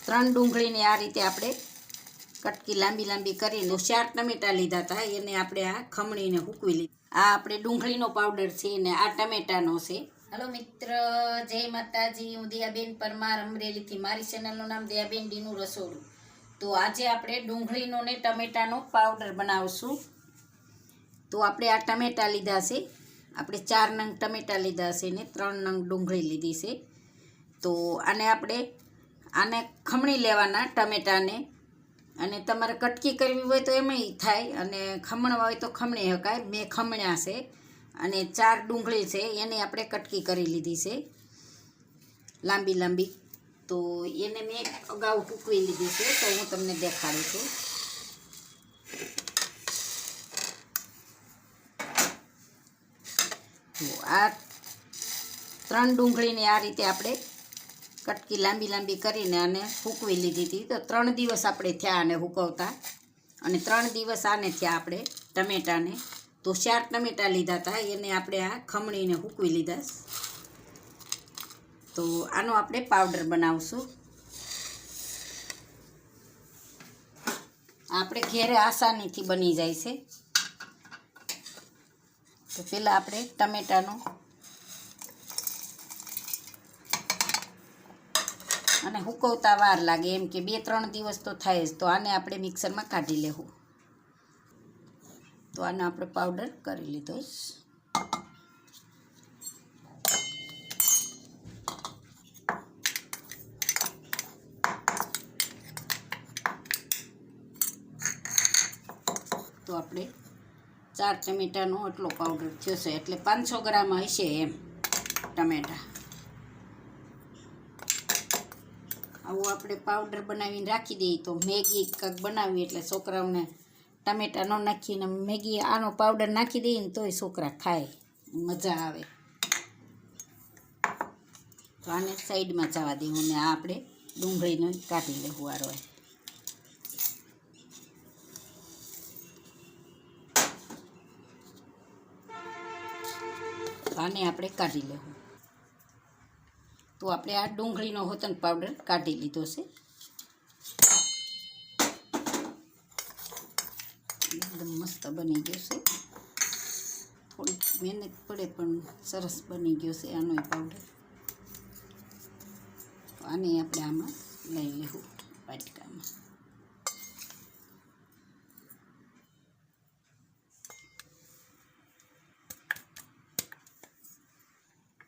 3 ડુંગળીને આ રીતે આપણે કટકી લાંબી લાંબી કરીને 4 ટમેટા લીધા હતા, એને આપણે આ ખમણીને હૂકવી લીધી. આ આપણે ડુંગળીનો પાવડર છે ને આ ટમેટાનો છે. હલો મિત્ર, જય માતાજી. હું દયાબેન પરમાર, અમરેલીથી. મારી ચેનલનું નામ દયાબેન ડીનું રસોડું. તો આજે આપણે ડુંગળીનો ને ટમેટાનો પાવડર બનાવશું. તો આપણે આ ટમેટા લીધા છે, આપણે 4 નંગ ટમેટા લીધા છે ને 3 નંગ ડુંગળી લીધી છે. તો આને ખમણી લેવાના ટમેટાને, અને તમારે કટકી કરવી હોય તો એમાંય થાય, અને ખમણવા હોય તો ખમણી શકાય. મેં ખમણ્યા છે, અને 4 ડુંગળી છે એને આપણે કટકી કરી લીધી છે લાંબી લાંબી. તો એને મેં અગાઉ હૂકવી લીધી છે, તો હું તમને દેખાડું છું. તો આ 3 ડુંગળીને આ રીતે આપણે કટકી લાંબી લાંબી કરીને આને હૂકવી લીધી હતી. તો 3 દિવસ આપણે થયા આને હૂકવતા, અને 3 દિવસ આને થયા આપણે ટમેટાને. તો 4 ટમેટા લીધા હતા, એને આપણે આ ખમણીને હૂકવી લીધા. તો આનો આપણે પાવડર બનાવશું. આપણે ઘેરે આસાનીથી બની જાય છે. તો પહેલાં આપણે ટમેટાનો અને હૂકવતા વાર લાગે, એમ કે 2-3 દિવસ તો થાય જ. તો આને આપણે મિક્સરમાં કાઢી લેવું. તો આનો આપણે પાવડર કરી લીધો. તો આપણે 4 ટમેટાનો એટલો પાવડર થયો છે, એટલે 500 ગ્રામ હશે એમ ટમેટા. આવું આપણે પાવડર બનાવીને રાખી દઈએ તો મેગી કંઈક બનાવીએ એટલે છોકરાઓને ટમેટા ન નાખીને મેગી આનો પાવડર નાખી દઈએ ને તોય છોકરા ખાય, મજા આવે. તો આને સાઈડમાં જવા દેવું, ને આ આપણે ડુંગળીને કાઢી લેવું વારો. આને આપણે કાઢી લેવું. તો આપણે આ ડુંગળીનો હોતન પાવડર કાઢી લીધો છે. એકદમ મસ્ત બની ગયો છે. થોડીક મહેનત પડે પણ સરસ બની ગયો છે આનો પાવડર. તો આને આપણે આમાં લઈ લેવું વાટકામાં.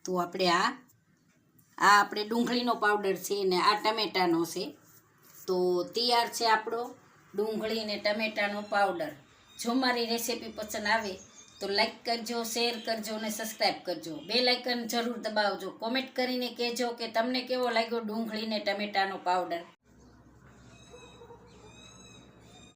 તો આપણે આ આપણે ડુંગળીનો પાવડર છે ને આ ટમેટાનો છે. તો તૈયાર છે આપણો ડુંગળી ને ટમેટાનો પાવડર. જો મારી રેસીપી પસંદ આવે તો લાઈક કરજો, શેર કરજો અને સબસ્ક્રાઈબ કરજો. બેલ આઇકન જરૂર દબાવજો. કોમેન્ટ કરીને કહેજો કે તમને કેવો લાગ્યો ડુંગળી ને ટમેટાનો પાવડર.